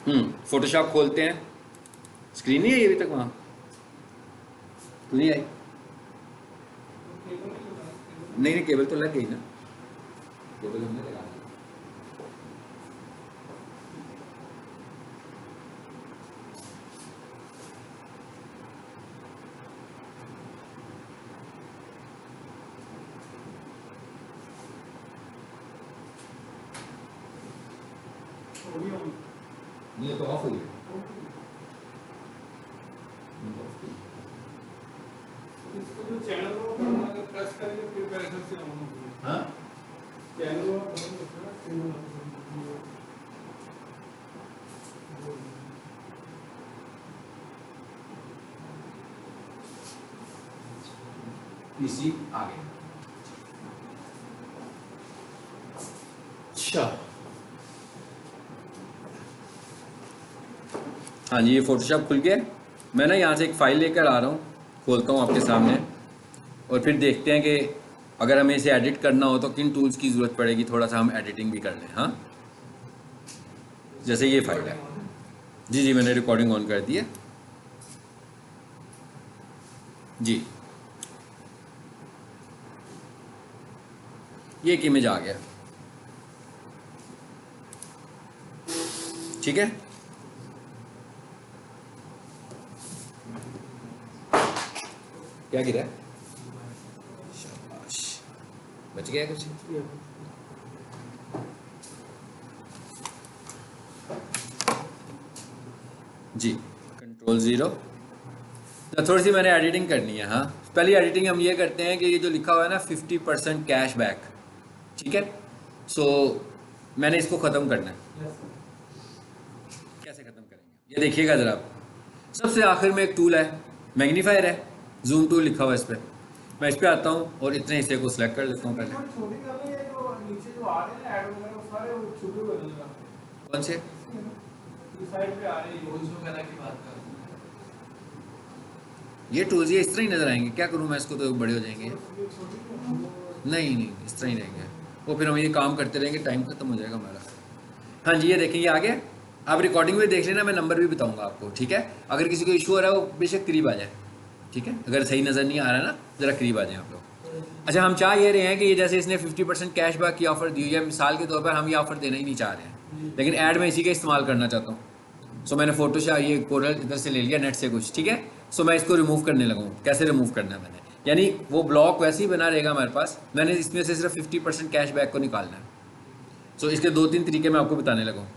Photoshop खोलते हैं। Screen नहीं आई अभी तक वहाँ? तो नहीं आई? नहीं नहीं, केबल तो लग गई ना। केबल हमने लगा दी। ये तो ऑफ हुई है। इसको जो चैनल को अगर प्रेस करेंगे फिर पैरेलल से ऑन होगा। हाँ, चैनल को ऑन करना सिग्नल पीसी आ गया। अच्छा, हाँ जी, ये फोटोशॉप खुल गया। मैं ना यहाँ से एक फ़ाइल लेकर आ रहा हूँ, खोलता हूँ आपके सामने, और फिर देखते हैं कि अगर हमें इसे एडिट करना हो तो किन टूल्स की ज़रूरत पड़ेगी, थोड़ा सा हम एडिटिंग भी कर लें। हाँ, जैसे ये फाइल है। जी जी, मैंने रिकॉर्डिंग ऑन कर दी है जी। ये एक इमेज आ गया, ठीक है। क्या गिरा है? शाबाश, बच गया कुछ? जी, Ctrl+0। तो थोड़ी सी मैंने एडिटिंग करनी है। हाँ, पहली एडिटिंग हम ये करते हैं कि ये जो लिखा हुआ है ना 50% कैश बैक, ठीक है। सो मैंने इसको ख़त्म करना है। कैसे ख़त्म करेंगे ये देखिएगा ज़रा। सबसे आखिर में एक टूल है, मैग्नीफायर है, जूम टूल लिखा हुआ है इस पर। मैं इस पर आता हूँ और इतने हिस्से को सिलेक्ट कर लेता हूँ पहले। छोटी कर लो, ये जो नीचे जो आ रहे हैं ऐड वगैरह वो सारे वो छोटे कर देना। कौन से? ये साइड पे आ रही है वॉइस वगैरह की बात कर। ये टूल्स ये इस तरह ही नज़र आएंगे। क्या करूँ मैं, इसको तो बड़े हो जाएंगे। नहीं नहीं, इस तरह ही रहेंगे वो, फिर हम ये काम करते रहेंगे, टाइम खत्म हो जाएगा हमारा। हाँ जी, ये देखें, ये आ गया। आप रिकॉर्डिंग में देख लेना, मैं नंबर भी बताऊंगा आपको, ठीक है। अगर किसी को इशू हो रहा है वो बेशक करीब आ जाए, ठीक है। अगर सही नज़र नहीं आ रहा ना, ज़रा करीब आ जाए आप लोग। अच्छा, हम चाह ये रहे हैं कि ये जैसे इसने 50% कैशबैक की ऑफ़र दी हुई है, मिसाल के तौर पर हम ये ऑफ़र देना ही नहीं चाह रहे हैं, लेकिन ऐड में इसी का इस्तेमाल करना चाहता हूँ। सो मैंने फोटोशॉप ये कोरल इधर से ले लिया, नेट से कुछ, ठीक है। सो मैं इसको रिमूव करने लगा हूँ। कैसे रिमूव करना है मैंने, यानी वो ब्लॉक वैसे ही बना रहेगा हमारे पास, मैंने इसमें से सिर्फ 50% कैशबैक को निकालना है। सो इसके 2-3 तरीके मैं आपको बताने लगा हूँ।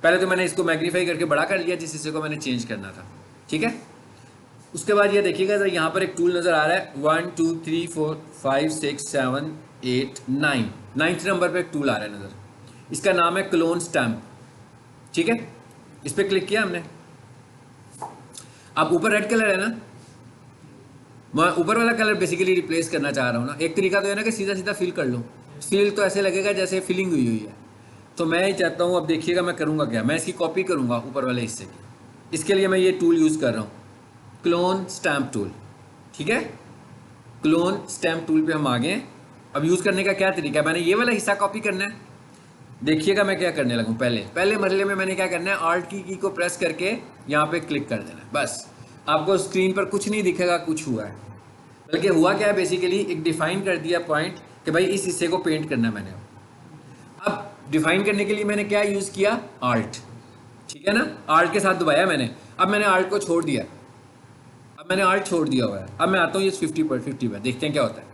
पहले तो मैंने इसको मैग्नीफाई करके बड़ा कर लिया जिस हिस्से को मैंने चेंज करना था, ठीक है। उसके बाद ये देखिएगा जरा, यहाँ पर एक टूल नज़र आ रहा है, 1 2 3 4 5 6 7 8 9, 9th नंबर पे एक टूल आ रहा है नज़र। इसका नाम है क्लोन स्टैम्प, ठीक है। इस पर क्लिक किया हमने। अब ऊपर रेड कलर है ना, मैं ऊपर वाला कलर बेसिकली रिप्लेस करना चाह रहा हूँ ना। एक तरीका तो है ना कि सीधा सीधा फिल कर लूँ, फिल तो ऐसे लगेगा जैसे फिलिंग हुई हुई है। तो मैं ही चाहता हूँ, अब देखिएगा मैं करूँगा क्या, मैं इसकी कॉपी करूँगा ऊपर वाले हिस्से की। इसके लिए मैं ये टूल यूज़ कर रहा हूँ, क्लोन स्टैम्प टूल, ठीक है। क्लोन स्टैम्प टूल पे हम आ गए। अब यूज़ करने का क्या तरीका है, मैंने ये वाला हिस्सा कॉपी करना है। देखिएगा मैं क्या करने लगूँ। पहले मरहले में मैंने क्या करना है, आल्ट की को प्रेस करके यहाँ पे क्लिक कर देना है, बस। आपको स्क्रीन पर कुछ नहीं दिखेगा कुछ हुआ है, बल्कि हुआ क्या है, बेसिकली एक डिफाइन कर दिया पॉइंट कि भाई इस हिस्से को पेंट करना है मैंने। अब डिफाइन करने के लिए मैंने क्या यूज़ किया, आल्ट, ठीक है ना। आल्ट के साथ दबाया मैंने, अब मैंने आल्ट को छोड़ दिया, अब मैंने आल्ट छोड़ दिया हुआ है। अब मैं आता हूँ ये 50 पर देखते हैं क्या होता है,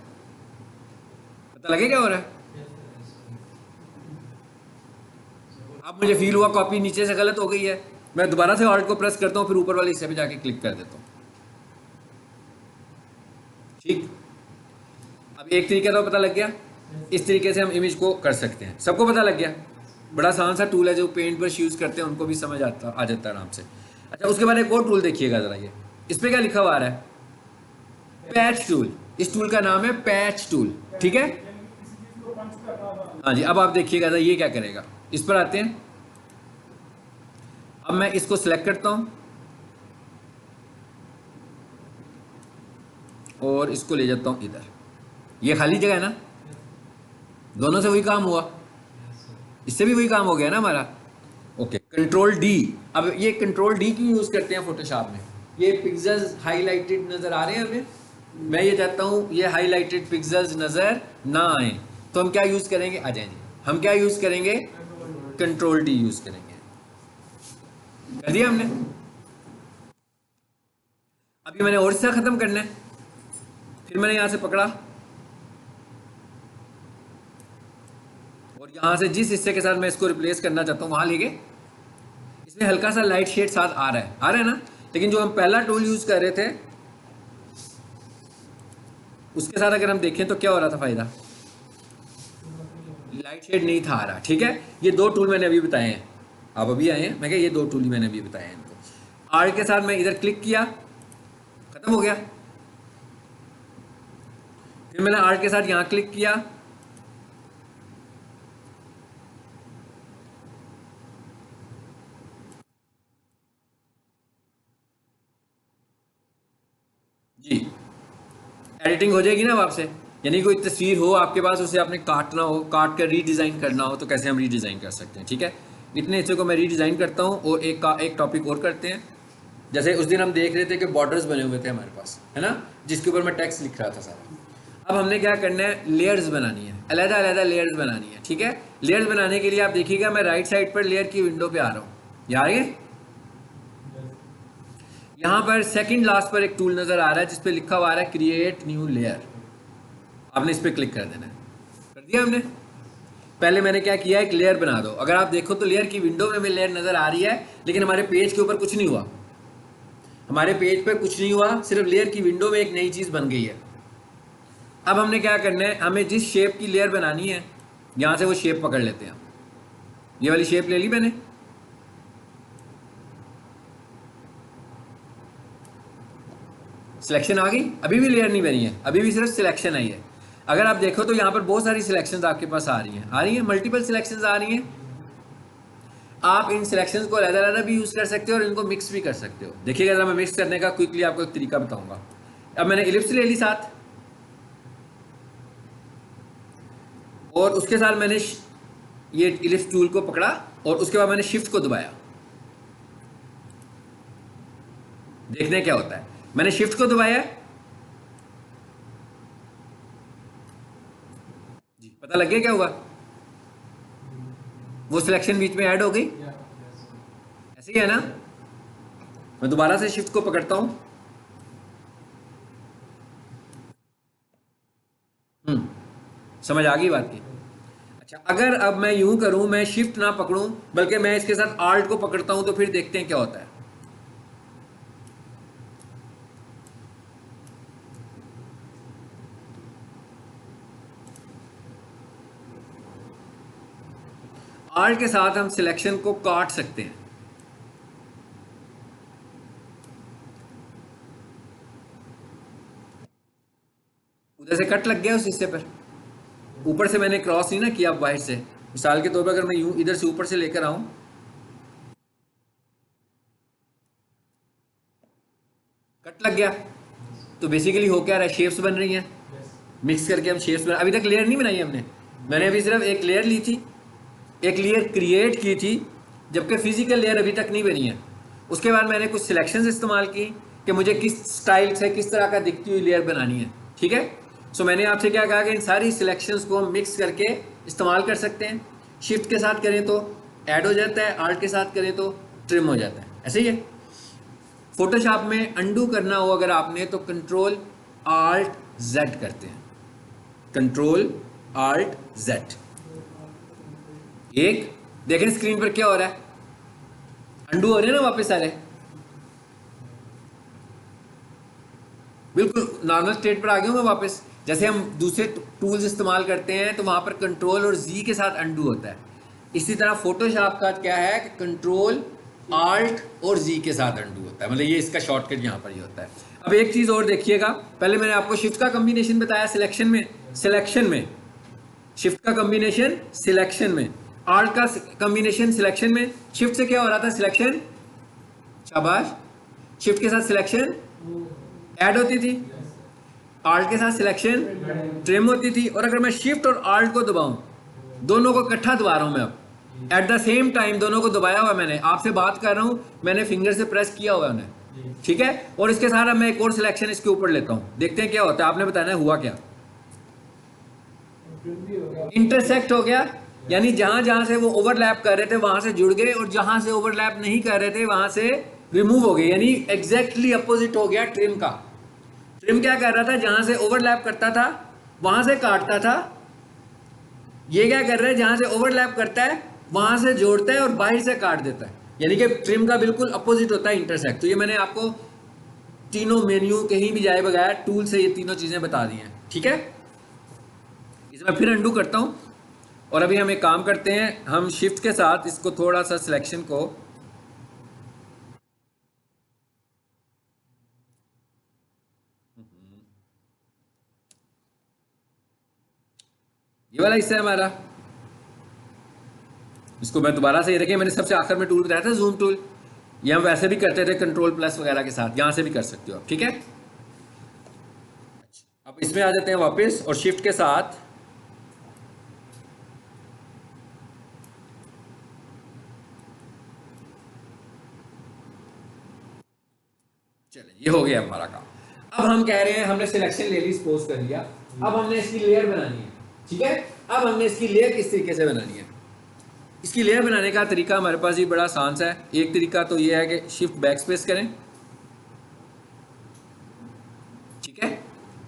पता लगे क्या हो रहा है। अब मुझे फील हुआ कॉपी नीचे से गलत हो गई है, मैं दोबारा से आल्ट को प्रेस करता हूँ, फिर ऊपर वाले हिस्से पे जाके क्लिक कर देता हूँ, ठीक। अब एक तरीका तो पता लग गया, इस तरीके से हम इमेज को कर सकते हैं। सबको पता लग गया, बड़ा आसान सा टूल है, जो पेंट ब्रश यूज़ करते हैं उनको भी समझ आ जाता है आराम से। अच्छा, उसके बाद एक और टूल देखिएगा ज़रा, ये इस पर क्या लिखा हुआ आ रहा है, पैच टूल। इस टूल का नाम है पैच टूल, ठीक है। हाँ जी, अब आप देखिएगा ज़रा ये क्या करेगा। इस पर आते हैं, अब मैं इसको सिलेक्ट करता हूँ और इसको ले जाता हूँ इधर। ये खाली जगह है ना, दोनों से वही काम हुआ, इससे भी वही काम हो गया ना हमारा। Okay, control D. अब ये कंट्रोल डी क्यों यूज करते हैं फोटोशॉप में? ये पिक्सेल्स हाईलाइटेड नजर आ रहे हैं हमें, मैं ये चाहता हूँ ये हाईलाइटेड पिक्सेल्स नजर ना आए, तो हम क्या यूज करेंगे? आ जाएंगे, हम क्या यूज करेंगे? कंट्रोल डी यूज करेंगे। कर दिया हमने। अभी मैंने और हिस्सा खत्म करना है, फिर मैंने यहां से पकड़ा और यहां से जिस हिस्से के साथ मैं इसको रिप्लेस करना चाहता हूं वहां ले गए। इसमें हल्का सा लाइट शेड साथ आ रहा है ना, लेकिन जो हम पहला टूल यूज कर रहे थे उसके साथ अगर हम देखें तो क्या हो रहा था फायदा? लाइट शेड नहीं था आ रहा। ठीक है, ये दो टूल मैंने अभी बताए हैं, आप अभी आए हैं, मैं क्या ये दो टूल ही मैंने अभी बताए हैं इनको। आर के साथ मैं इधर क्लिक किया, खत्म हो गया। फिर मैंने आर के साथ यहां क्लिक किया, जी एडिटिंग हो जाएगी ना अब आपसे। यानी कोई तस्वीर हो आपके पास, उसे आपने काटना हो, काट कर रीडिज़ाइन करना हो, तो कैसे हम रीडिज़ाइन कर सकते हैं। ठीक है, इतने हिस्से को मैं रीडिज़ाइन करता हूँ और एक टॉपिक और करते हैं। जैसे उस दिन हम देख रहे थे कि बॉर्डर्स बने हुए थे हमारे पास, है ना, जिसके ऊपर मैं टेक्स्ट लिख रहा था सारा। अब हमने क्या करना है? लेयर्स बनानी है, अलग अलग लेयर्स बनानी है। ठीक है, लेयर्स बनाने के लिए आप देखिएगा मैं राइट साइड पर लेयर की विंडो पे आ रहा हूँ, ये आ रही है। यहाँ पर सेकंड लास्ट पर एक टूल नजर आ रहा है जिस पे लिखा हुआ है क्रिएट न्यू लेयर, आपने इस पर क्लिक कर देना है। कर दिया हमने। पहले मैंने क्या किया, एक लेयर बना दो। अगर आप देखो तो लेयर की विंडो में लेयर नजर आ रही है, लेकिन हमारे पेज के ऊपर कुछ नहीं हुआ, हमारे पेज पे कुछ नहीं हुआ, सिर्फ लेयर की विंडो में एक नई चीज बन गई है। अब हमने क्या करना है, हमें जिस शेप की लेयर बनानी है यहां से वो शेप पकड़ लेते हैं। ये वाली शेप ले ली मैंने, सिलेक्शन आ गई, अभी भी लेयर नहीं बनी है, अभी भी सिर्फ सिलेक्शन आई है। अगर आप देखो तो यहाँ पर बहुत सारी सिलेक्शंस आपके पास आ रही हैं, मल्टीपल सिलेक्शंस आ रही हैं। आप इन सिलेक्शंस को अलग-अलग भी यूज कर सकते हो और इनको मिक्स भी कर सकते हो। देखिएगा जरा, मैं मिक्स करने का क्विकली आपको एक तरीका बताऊंगा। अब मैंने इलिप्स ले ली साथ, और उसके साथ मैंने ये इलिप्स टूल को पकड़ा और उसके बाद मैंने शिफ्ट को दबाया। देखने क्या होता है, मैंने शिफ्ट को दबाया जी, पता लग गया क्या हुआ? वो सिलेक्शन बीच में ऐड हो गई, ऐसे ही है ना। मैं दोबारा से शिफ्ट को पकड़ता हूं, समझ आ गई बात की। अच्छा, अगर अब मैं यूं करूं, मैं शिफ्ट ना पकड़ूं बल्कि मैं इसके साथ आल्ट को पकड़ता हूं, तो फिर देखते हैं क्या होता है। आल्ट के साथ हम सिलेक्शन को काट सकते हैं। उधर से कट लग गया उस हिस्से पर, ऊपर से मैंने क्रॉस नहीं ना किया बाहर से। मिसाल के तौर पर अगर मैं यूं इधर से ऊपर से लेकर आऊं, कट लग गया, तो बेसिकली हो क्या रहा है, शेप्स बन रही हैं। मिक्स करके हम शेप्स बना, अभी तक लेयर नहीं बनाई हमने, मैंने अभी सिर्फ एक लेयर ली थी, एक लेयर क्रिएट की थी, जबकि फिजिकल लेयर अभी तक नहीं बनी है। उसके बाद मैंने कुछ सिलेक्शंस इस्तेमाल की कि मुझे किस स्टाइल से किस तरह का दिखती हुई लेयर बनानी है। ठीक है, सो मैंने आपसे क्या कहा कि इन सारी सिलेक्शंस को हम मिक्स करके इस्तेमाल कर सकते हैं। शिफ्ट के साथ करें तो ऐड हो जाता है, आल्ट के साथ करें तो ट्रिम हो जाता है, ऐसे ही है। फोटोशॉप में अंडू करना हो अगर आपने, तो कंट्रोल आल्ट जेड करते हैं, कंट्रोल आल्ट जेड। एक देखें स्क्रीन पर क्या हो रहा है, अंडू हो रहे हैं ना, वापस आ रहे हैं, बिल्कुल नॉर्मल स्टेट पर आ गया हूं मैं वापस। जैसे हम दूसरे टूल्स इस्तेमाल करते हैं तो वहां पर कंट्रोल और जी के साथ अंडू होता है, इसी तरह फोटोशॉप का क्या है कि कंट्रोल आल्ट और जी के साथ अंडू होता है, मतलब ये इसका शॉर्टकट यहाँ पर ही होता है। अब एक चीज और देखिएगा, पहले मैंने आपको शिफ्ट का कॉम्बिनेशन बताया सिलेक्शन में शिफ्ट का कॉम्बिनेशन सिलेक्शन में, आल्ट का कॉम्बिनेशन सिलेक्शन में। शिफ्ट से क्या हो रहा था, सिलेक्शन, शाबाश, शिफ्ट के साथ सिलेक्शन ऐड होती थी, आल्ट के साथ सिलेक्शन ट्रिम होती थी। और अगर मैं शिफ्ट और आल्ट को दबाऊं, दोनों को इकट्ठा दबा रहा हूं मैं, अब एट द सेम टाइम दोनों को दबाया हुआ है मैंने, आपसे बात कर रहा हूँ, मैंने फिंगर से प्रेस किया हुआ है उन्हें, ठीक है। और इसके साथ अब मैं एक और सिलेक्शन इसके ऊपर लेता हूँ, देखते हैं क्या होता है, आपने बताना है हुआ क्या। इंटरसेक्ट हो गया, यानी जहां जहां से वो ओवरलैप कर रहे थे वहां से जुड़ गए, और जहां से ओवरलैप नहीं कर रहे थे वहां से रिमूव हो गए, यानी एग्जैक्टली अपोजिट हो गया ट्रिम का। ट्रिम क्या कर रहा था, जहां से ओवरलैप करता था वहां से काटता था, ये क्या कर रहा है, जहां से ओवरलैप करता है वहां से जोड़ता है और बाहर से काट देता है, यानी कि ट्रिम का बिल्कुल अपोजिट होता है इंटरसेक्ट। तो ये मैंने आपको तीनों मेन्यू कहीं भी जाए बगैर टूल से ये तीनों चीजें बता दी हैं, ठीक है। इसे मैं फिर अंडू करता हूं, और अभी हम एक काम करते हैं, हम शिफ्ट के साथ इसको थोड़ा सा सिलेक्शन को ये वाला हिस्सा है हमारा, इसको मैं दोबारा से, ये देखिए मैंने सबसे आखिर में टूल बताया था जूम टूल, ये हम वैसे भी करते थे कंट्रोल प्लस वगैरह के साथ, यहां से भी कर सकते हो आप, ठीक है। अब इसमें आ जाते हैं वापस, और शिफ्ट के साथ चले, ये हो गया हमारा काम। अब हम कह रहे हैं हमने सिलेक्शन ले ली, सपोज कर लिया, अब हमने इसकी लेयर बनानी है, ठीक है। अब हमने इसकी लेयर किस तरीके से बनानी है, इसकी लेयर बनाने का तरीका हमारे पास ये बड़ा आसान सा है। एक तरीका तो ये है कि शिफ्ट बैक स्पेस करें, ठीक है।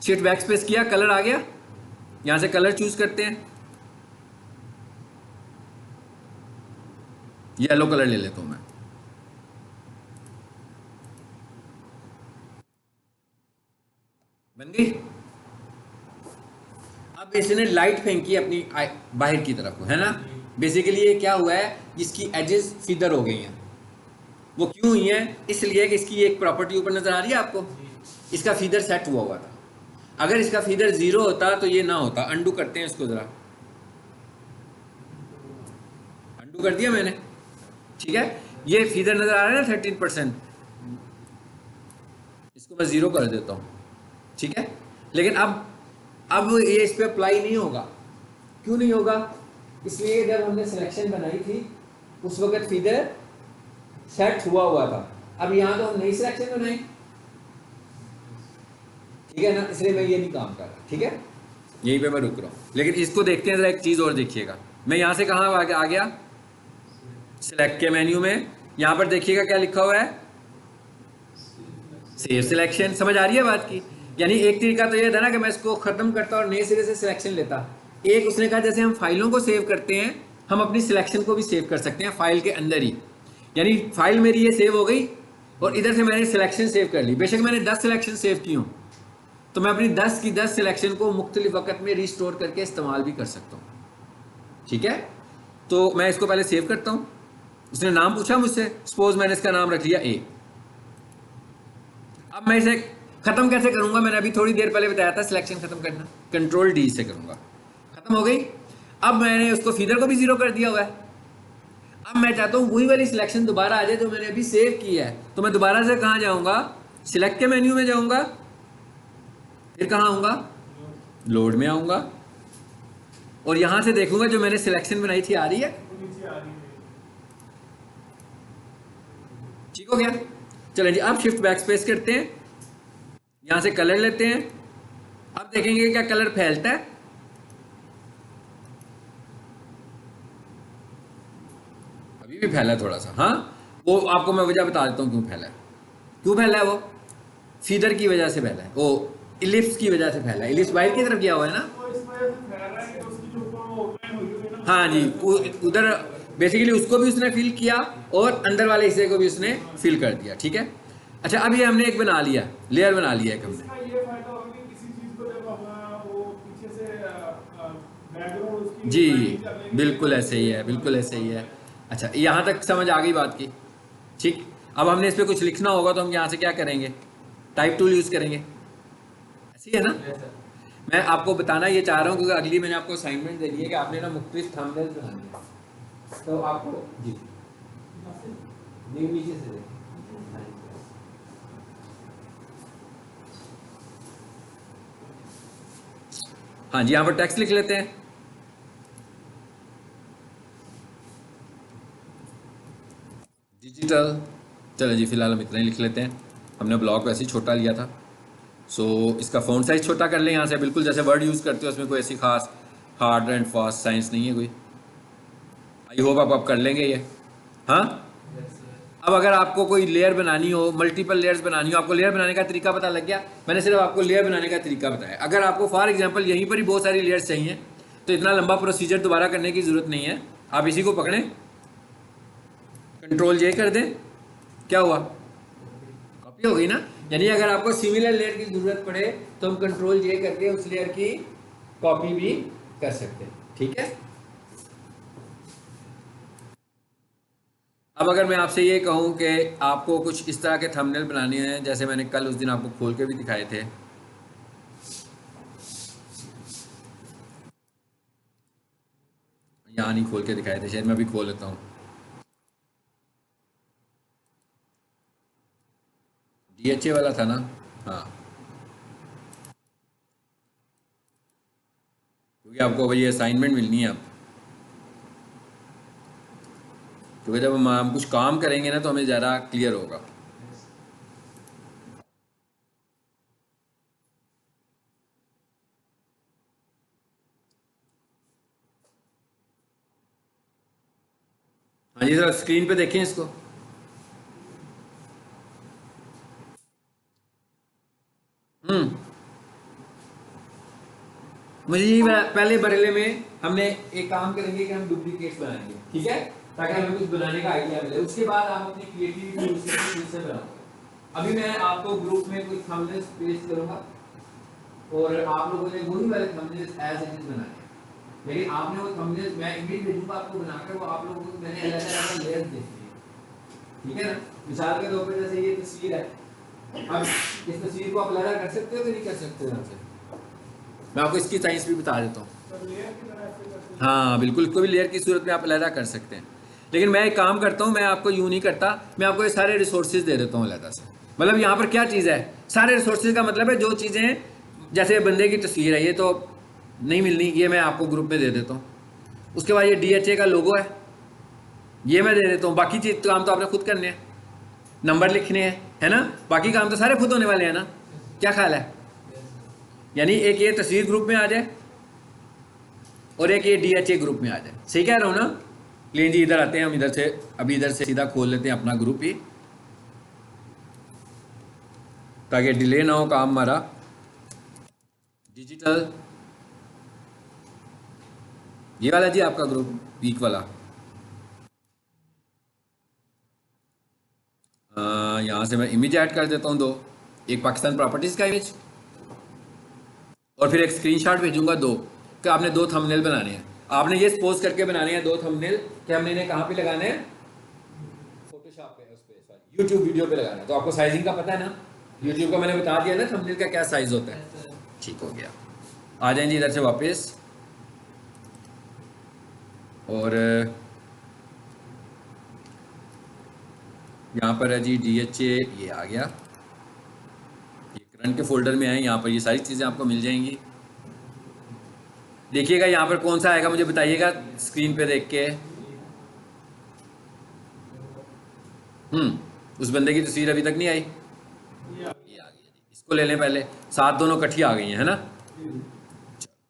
शिफ्ट बैक स्पेस किया, कलर आ गया, यहां से कलर चूज करते हैं, येलो कलर ले लेता हूं मैं, बन गई। अब इसने लाइट फेंकी अपनी बाहर की तरफ को, है ना। बेसिकली ये क्या हुआ है, इसकी एजेस फीदर हो गई हैं। वो क्यों हुई है, इसलिए कि इसकी एक प्रॉपर्टी ऊपर नजर आ रही है आपको, इसका फीदर सेट हुआ हुआ था। अगर इसका फीदर 0 होता तो ये ना होता। अंडू करते हैं इसको जरा, अंडू कर दिया मैंने, ठीक है। ये फीदर नजर आ रहा है ना 13%, इसको मैं 0 कर देता हूं, ठीक है। लेकिन अब ये इस पे अप्लाई नहीं होगा। क्यों नहीं होगा, इसलिए जब हमने सिलेक्शन बनाई थी उस वक्त फीदर सेट हुआ था। अब यहां तो हम नई सिलेक्शन बनाई, ठीक है ना, इसलिए मैं ये नहीं काम कर रहा, ठीक है। यहीं पे मैं रुक रहा हूं, लेकिन इसको देखते हैं जरा, एक चीज और देखिएगा। मैं यहां से कहां आ गया, सिलेक्ट के मेन्यू में, यहां पर देखिएगा क्या लिखा हुआ है, सेव सिलेक्शन। समझ आ रही है बात की, यानी एक तरीका तो ये था ना कि मैं इसको खत्म करता और नए सिरे से सिलेक्शन लेता। एक उसने कहा जैसे हम फाइलों को सेव करते हैं, हम अपनी सिलेक्शन को भी सेव कर सकते हैं फाइल के अंदर ही। यानी फाइल मेरी ये सेव हो गई और इधर से मैंने सिलेक्शन सेव कर ली, बेशक मैंने 10 सिलेक्शन सेव की हूँ, तो मैं अपनी 10 की 10 सिलेक्शन को मुख्तलिफ वक्त में रिस्टोर करके इस्तेमाल भी कर सकता हूँ, ठीक है। तो मैं इसको पहले सेव करता हूँ। उसने नाम पूछा मुझसे, सपोज मैंने इसका नाम रख लिया ए। अब मैं इसे खत्म कैसे करूंगा, मैंने अभी थोड़ी देर पहले बताया था सिलेक्शन खत्म करना, कंट्रोल डी से करूंगा, खत्म हो गई। अब मैंने उसको फीदर को भी 0 कर दिया हुआ है। अब मैं चाहता हूं वही वाली सिलेक्शन दोबारा आ जाए जो मैंने अभी सेव की है, तो मैं दोबारा से कहां जाऊंगा, सिलेक्ट के मेन्यू में जाऊंगा, फिर कहां आऊंगा, लोड में आऊंगा, और यहां से देखूंगा जो मैंने सिलेक्शन बनाई थी आ रही है, ठीक हो गया। चलें जी, अब शिफ्ट बैक स्पेस करते हैं, यहां से कलर लेते हैं। अब देखेंगे क्या कलर फैलता है, अभी भी फैला है थोड़ा सा, हाँ। वो आपको मैं वजह बता देता हूँ क्यों फैला है। क्यों फैला है, वो फीदर की वजह से फैला है, वो इलिप्स की वजह से फैला है। इलिप्स बाहर की तरफ गया हुआ है ना, हाँ जी, उधर बेसिकली उसको भी उसने फिल किया और अंदर वाले हिस्से को भी उसने फिल कर दिया, ठीक है। अच्छा, अब ये हमने एक बना लिया, लेयर बना लिया एक हमने, जी बिल्कुल ऐसे ही है, बिल्कुल ऐसे ही है। अच्छा, यहाँ तक समझ आ गई बात की, ठीक। अब हमने इस पर कुछ लिखना होगा तो हम यहाँ से क्या करेंगे, टाइप टूल यूज़ करेंगे, ऐसी है ना। मैं आपको बताना ये चाह रहा हूँ क्योंकि अगली मैंने आपको असाइनमेंट दे दी है कि आपने ना मुख्तलिफ थंबनेल्स बनाने हैं, तो आपको जी नीचे से देखें। हाँ जी, यहाँ पर टेक्स्ट लिख लेते हैं, डिजिटल। चलो जी, फिलहाल हम इतना ही लिख लेते हैं। हमने ब्लॉक वैसे ही छोटा लिया था, सो इसका फ़ॉन्ट साइज़ छोटा कर लें यहाँ से। बिल्कुल जैसे वर्ड यूज़ करते हो, उसमें कोई ऐसी खास हार्ड एंड फास्ट साइंस नहीं है कोई। आई होप आप कर लेंगे ये। हाँ, अब अगर आपको कोई लेयर बनानी हो, मल्टीपल लेयर्स बनानी हो, आपको लेयर बनाने का तरीका पता लग गया। मैंने सिर्फ आपको लेयर बनाने का तरीका बताया। अगर आपको फॉर एग्जांपल यहीं पर ही बहुत सारी लेयर्स चाहिए, तो इतना लंबा प्रोसीजर दोबारा करने की ज़रूरत नहीं है। आप इसी को पकड़ें, कंट्रोल जे कर दें, क्या हुआ, कॉपी हो गई ना। यानी अगर आपको सिमिलर लेयर की ज़रूरत पड़े तो हम कंट्रोल जे करके उस लेयर की कॉपी भी कर सकते हैं, ठीक है। अब अगर मैं आपसे ये कहूँ कि आपको कुछ इस तरह के थंबनेल बनाने हैं, जैसे मैंने कल उस दिन आपको खोल के भी दिखाए थे, यहाँ नहीं खोल के दिखाए थे, शायद मैं भी खोल लेता हूँ। DHA वाला था ना, हाँ, क्योंकि आपको भाई असाइनमेंट मिलनी है अब, क्योंकि जब हम कुछ काम करेंगे ना तो हमें ज़्यादा क्लियर होगा। हाँ जी, जरा स्क्रीन पे देखें इसको। हम्म, मुझे ये पहले बरेले में हमने एक काम करेंगे कि हम डुप्लीकेट्स बनाएंगे, ठीक है, ताकि हमें कुछ बनाने का आइडिया मिले। उसके बाद आप अपनी क्रिएटिविटी से बनाओगे। अभी मैं आपको ग्रुप में कुछ थंबनेल्स पेस्ट करूंगा और आप लोगों ने वही वाले थंबनेल्स एज इट इज बनाने हैं, लेकिन आपने वो थंबनेल्स, मैं इमेज भेजूंगा आपको बनाकर, वो आप लोगों को मैंने अलग अलग लेयर्स दे दी है, ठीक है ना। मिसाल के तौर पर जैसे ये तस्वीर है, अब इस तस्वीर को आप अलग कर सकते हो कि नहीं कर सकते हो। यहाँ से मैं आपको इसकी साइंस भी बता देता हूँ। हाँ बिल्कुल, कोई भी लेयर की सूरत में आप अलहदा कर सकते हैं, लेकिन मैं एक काम करता हूँ, मैं आपको यूँ नहीं करता, मैं आपको ये सारे रिसोर्सेज दे देता हूँ अलहदा से। मतलब यहाँ पर क्या चीज़ है, सारे रिसोर्सेज का मतलब है जो चीज़ें, जैसे बंदे की तस्वीर है, ये तो नहीं मिलनी, ये मैं आपको ग्रुप में दे देता हूँ। उसके बाद ये DHA का लोगो है, ये मैं दे देता हूँ। बाकी चीज़ काम तो आपने खुद करने हैं, नंबर लिखने हैं, है ना, बाकी काम तो सारे खुद होने वाले हैं ना। क्या ख्याल है, यानी एक ये तस्वीर ग्रुप में आ जाए और एक ये DHA ग्रुप में आ जाए, सही कह रहा हूँ ना। लेकिन जी इधर आते हैं हम, इधर से अभी इधर से सीधा खोल लेते हैं अपना ग्रुप ही, ताकि डिले ना हो काम हमारा। डिजिटल, ये वाला जी आपका ग्रुप, वीक वाला। यहाँ से मैं इमेज ऐड कर देता हूँ दो, एक पाकिस्तान प्रॉपर्टीज़ का इमेज और फिर एक स्क्रीनशॉट भेजूंगा दो, कि आपने दो थंबनेल बनाने हैं। आपने ये सपोज करके बनाने हैं दो थंबनेल, कि हमने इन्हें कहाँ पे लगाने हैं, फोटोशॉप पे, उस पे सॉरी यूट्यूब वीडियो पे लगाना है। तो आपको साइजिंग का पता है ना, यूट्यूब का मैंने बता दिया ना थंबनेल का क्या साइज होता है। ठीक हो गया, आ जाएंगे इधर से वापस, और यहाँ पर है जी DHA, ये आ गया, ये करंट के फोल्डर में है। यहाँ पर ये सारी चीज़ें आपको मिल जाएंगी। देखिएगा यहाँ पर कौन सा आएगा, मुझे बताइएगा स्क्रीन पे देख के। उस बंदे की तस्वीर अभी तक नहीं आई, ये आ गई जी। इसको ले लें पहले, साथ दोनों इकट्ठी आ गई हैं, है ना।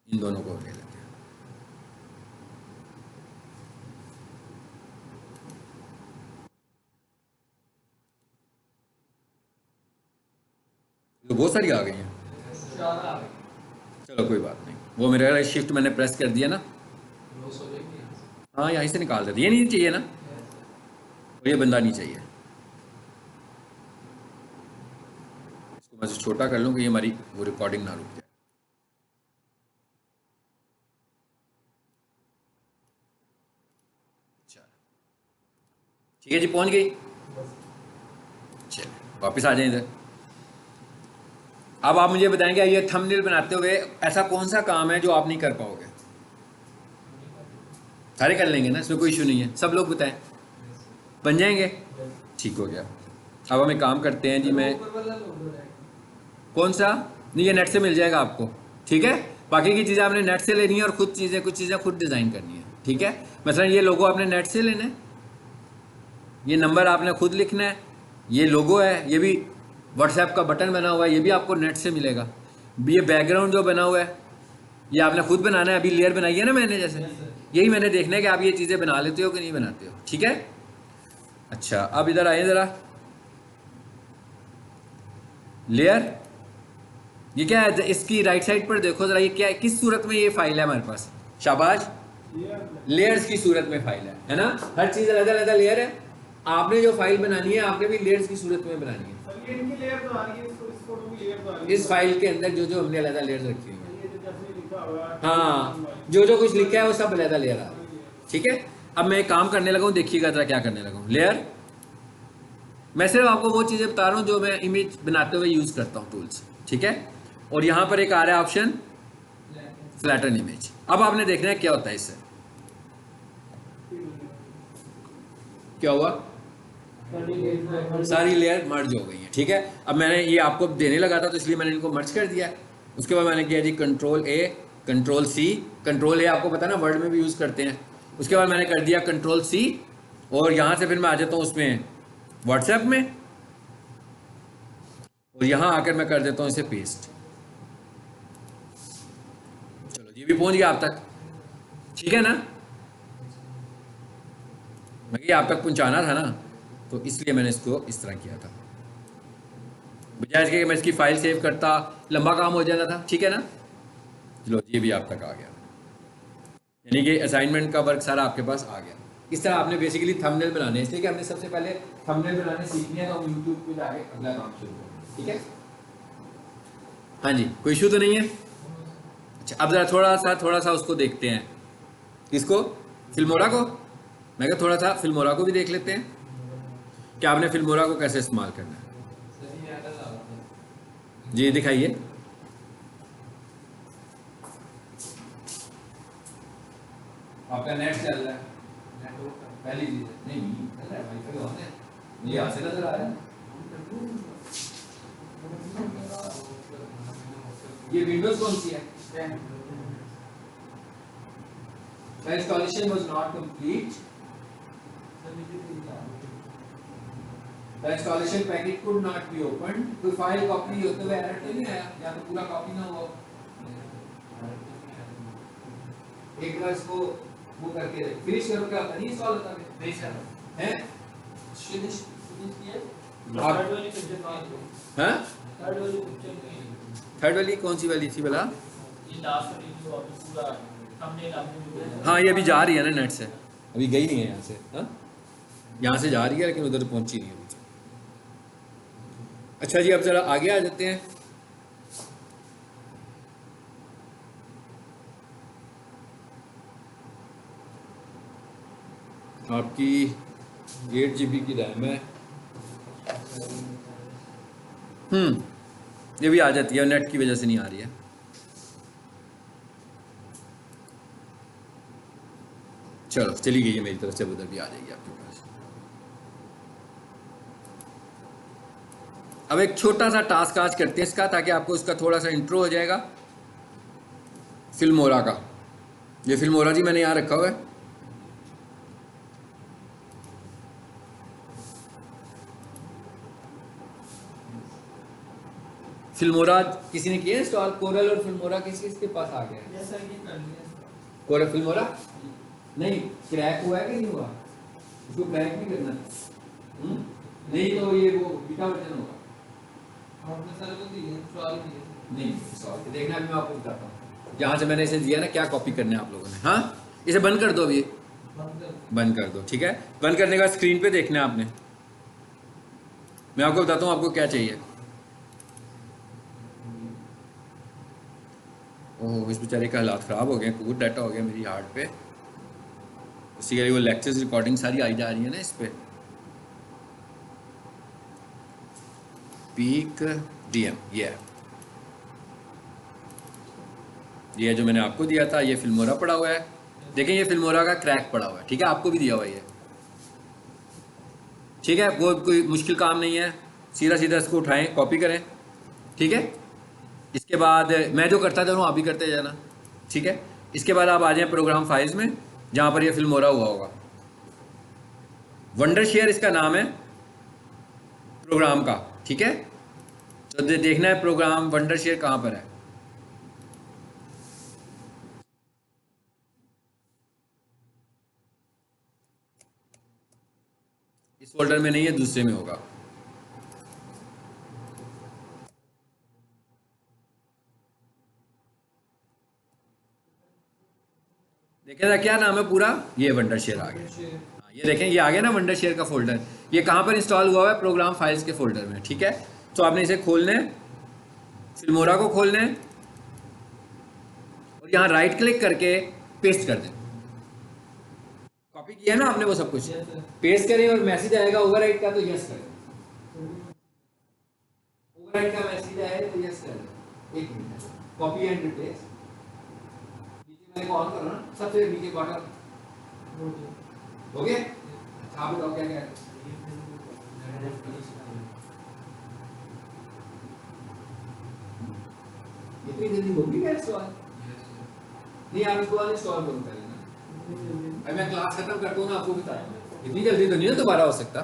इन दोनों को ले लेते हैं। तो बहुत सारी आ गई हैं, चलो कोई बात नहीं, वो मेरा शिफ्ट मैंने प्रेस कर दिया ना। हाँ यहीं से निकाल देते, ये नहीं चाहिए ना, और ये बंदा नहीं चाहिए। इसको मैं छोटा कर लूँ कि ये हमारी वो रिकॉर्डिंग ना रुक जाए। ठीक है जी, पहुंच गई। चलिए वापस आ जाए इधर। अब आप मुझे बताएंगे ये थंबनेल बनाते हुए ऐसा कौन सा काम है जो आप नहीं कर पाओगे। सारे कर लेंगे ना, इसमें कोई इशू नहीं है, सब लोग बताएं, बन जाएंगे। ठीक हो गया। अब हम एक काम करते हैं जी, मैं कौन सा, नहीं ये नेट से मिल जाएगा आपको, ठीक है। बाकी की चीज़ें आपने नेट से लेनी है और खुद चीज़ें, कुछ चीज़ें खुद डिज़ाइन करनी है, ठीक है। मसलन ये लोगो आपने नेट से लेना है, ये नंबर आपने खुद लिखना है, ये लोगो है, ये भी व्हाट्सएप का बटन बना हुआ है, ये भी आपको नेट से मिलेगा। ये बैकग्राउंड जो बना हुआ है ये आपने खुद बनाना है। अभी लेयर बनाई है ना मैंने, जैसे यही मैंने देखना है कि आप ये चीज़ें बना लेते हो कि नहीं बनाते हो, ठीक है। अच्छा अब इधर आइए ज़रा, लेयर ये क्या है, इसकी राइट साइड पर देखो ज़रा, ये क्या है, किस सूरत में ये फाइल है हमारे पास, शाबाश, लेयर्स की सूरत में फाइल है ना। हर चीज़ अलग अलग लेयर है, आपने जो फाइल बनानी है आपने भी लेयर्स की सूरत में बनानी है। सर ये इनकी लेयर तो आ रही है, इस फोटो की लेयर तो आ रही है। इस फाइल के अंदर जो जो हमने अलग लेयर्स रखी हुई है, ये जो जैसे लिखा हुआ है, हाँ जो जो कुछ लिखा है वो सब अलग लेयर आ रहा है, ठीक है। अब मैं एक काम करने लगा हूँ, देखिएगा जरा क्या करने लगा हूँ। लेयर, मैं सिर्फ आपको वो चीज़ें बता रहा हूँ जो मैं इमेज बनाते हुए यूज़ करता हूँ टूल्स, ठीक है। और यहाँ पर एक आ रहा है ऑप्शन फ्लैटन इमेज। अब आपने देखना है क्या होता है इससे, क्या हुआ, सारी लेयर मर्ज हो गई है, ठीक है। अब मैंने ये आपको देने लगा था तो इसलिए मैंने इनको मर्ज कर दिया। उसके बाद मैंने किया जी control A, control C, control A आपको पता है ना वर्ड में भी यूज़ करते हैं। उसके बाद मैंने कर दिया कंट्रोल सी, और यहाँ से फिर मैं आ जाता हूँ उसमें व्हाट्सएप में, और यहाँ आकर मैं कर देता हूँ इसे पेस्ट। चलो ये भी पहुँच गया आप तक, ठीक है ना। मैं ये आप तक पहुँचाना था ना, तो इसलिए मैंने इसको इस तरह किया था, बजाय इसके कि मैं इसकी फाइल सेव करता, लंबा काम हो जाना था, ठीक है ना। चलो ये भी आप तक आ गया, यानी कि असाइनमेंट का वर्क सारा आपके पास आ गया। इस तरह आपने बेसिकली थंबनेल बनाने हैं, इसलिए कि हमने सबसे पहले थंबनेल बनाने सीखने हैं, तो हम यूट्यूब पे जाके अगला काम शुरू करें, ठीक है। हाँ जी, कोई इशू तो नहीं है। अच्छा अब ज़रा थोड़ा सा उसको देखते हैं, इसको फिल्मोरा को, मैं कहा थोड़ा सा फिल्मोरा को भी देख लेते हैं कि आपने फिल्मोरा को कैसे इस्तेमाल करना है। जी दिखाइए। आपका नेट चल रहा है, पहली चीज नहीं चल रहा है, वाईफाई ऑन है, ये यहाँ से नजर आ रहा है। ये विंडोज कौन सी है? The installation was not complete. The installation package could not be opened. कोई फाइल कॉपी होते हुए एरर तो नहीं आया, या तो पूरा कॉपी ना हुआ। एक बार इसको वो करके फिनिश करो, क्या होता नहीं इंस्टॉल होता है? नहीं सर हैं फिनिश किया थर्ड वाली पिक्चर हां थर्ड वाली कौन सी वाली थी भला? ये लास्ट वाली जो अभी पूरा थंबनेल आपने, हाँ ये अभी जा रही है ना नेट से, अभी गई नहीं है यहाँ से। हाँ यहाँ से जा रही है लेकिन उधर पहुंची नहीं है अभी। अच्छा जी अब जरा आगे आ जाते हैं। आपकी 8 GB की रैम है, ये भी आ जाती है, नेट की वजह से नहीं आ रही है। चलो चली गई है मेरी तरफ से, उधर भी आ जाएगी आपके पास। अब एक छोटा सा टास्क आज करते हैं इसका, ताकि आपको इसका थोड़ा सा इंट्रो हो जाएगा फिल्मोरा का। ये फिल्मोरा जी मैंने यहाँ रखा हुआ है, फिल्मोरा किसी ने किया इंस्टॉल? कोरल और फिल्मोरा किस किसके पास आ गया है? कोरल फिल्मोरा नहीं क्रैक हुआ है कि नहीं हुआ? उसको क्रैक भी करना है, नहीं तो ये वो बीटा वर्जन होगा। आपने सर को दिया इंस्टॉल किया नहीं? इंस्टॉल देखना अभी मैं आपको बताता हूँ, जहाँ से मैंने इसे दिया ना क्या कॉपी करना है आप लोगों ने। हाँ इसे बंद कर दो, अभी बंद कर दो, ठीक है। बंद करने का स्क्रीन पे देखना है आपने, मैं आपको बताता हूँ आपको क्या चाहिए। ओह इस बेचारे का हालात ख़राब हो गए, बहुत डाटा हो गया मेरी हार्ड पे, उसी के लिए वो लेक्चर्स रिकॉर्डिंग सारी आई जा रही है ना इस पे। पीक डीएम ये जो मैंने आपको दिया था, ये फिल्मोरा पड़ा हुआ है, देखें ये फिल्मोरा का क्रैक पड़ा हुआ है, ठीक है, आपको भी दिया हुआ है, ठीक है। वो कोई मुश्किल काम नहीं है, सीधा सीधा इसको उठाएं कॉपी करें, ठीक है। इसके बाद मैं जो करता था आप भी करते जाना, ठीक है। इसके बाद आप आ जाएं प्रोग्राम फाइल्स में, जहाँ पर ये फिल्मोरा हुआ होगा, वंडर शेयर इसका नाम है प्रोग्राम का, ठीक है। तो देखना है प्रोग्राम वंडर शेयर कहाँ पर है। इस फोल्डर में नहीं है, दूसरे में होगा। देखें ना क्या नाम है पूरा, ये वंडर शेयर आ गया। हाँ, ये देखें ये आ गया ना वंडर शेयर का फोल्डर। ये कहाँ पर इंस्टॉल हुआ हुआ है, प्रोग्राम फाइल्स के फोल्डर में, ठीक है। तो आपने इसे खोलना है, फिल्मोरा को खोलना है और यहाँ राइट क्लिक करके पेस्ट कर दें। कॉपी किया ना आपने वो सब कुछ, पेस्ट करें और मैसेज आएगा ओवरराइट का, तो यस करें। ओवरराइट का मैसेज आए तो यस करें। एक मिनट, कॉपी एंड रिप्लेस, नीचे मैंने ऑन करो ना, सबसे नीचे बॉटम हो गया। अच्छा आप बताओ क्या क्या है। इतनी जल्दी होगी क्या इंस्टॉल? नहीं, आप इसको इंस्टॉल करो पहले ना। अब मैं क्लास खत्म करता हूँ ना, आपको बताया इतनी जल्दी तो नहीं ना दोबारा हो सकता।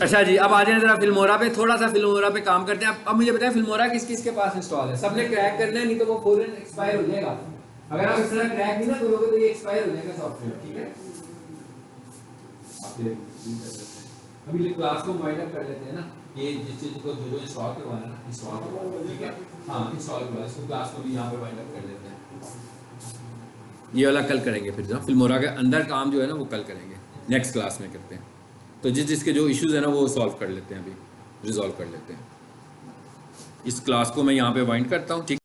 अच्छा जी, अब आ जाए जरा फिल्मोरा पे, थोड़ा सा फिल्मोरा पे काम करते हैं। अब मुझे बताएं फिल्मोरा किस किस के पास इंस्टॉल है। सबने क्रैक करना है, नहीं तो वो फौरन एक्सपायर हो जाएगा। अगर आप इस तरह क्रैक नहीं ना करोगे तो ये एक्सपायर हो जाएगा सॉफ्टवेयर, ठीक है। अभी क्लास को वाइंड अप कर लेते हैं ना, ये जिस चीज को जो इंस्टॉल करवाना है ना, इंस्टॉल करवाना, ठीक है। हाँ इंस्टॉल करवा, इसको क्लास को भी यहाँ पे वाइंड अप कर लेते हैं। ये वाला कल करेंगे, फिर जो फिल्मोरा के अंदर काम जो है ना वो कल करेंगे, नेक्स्ट क्लास में करते हैं। तो जिसके जो इश्यूज है ना वो सॉल्व कर लेते हैं, अभी रिजॉल्व कर लेते हैं। इस क्लास को मैं यहाँ पे वाइंड करता हूँ, ठीक।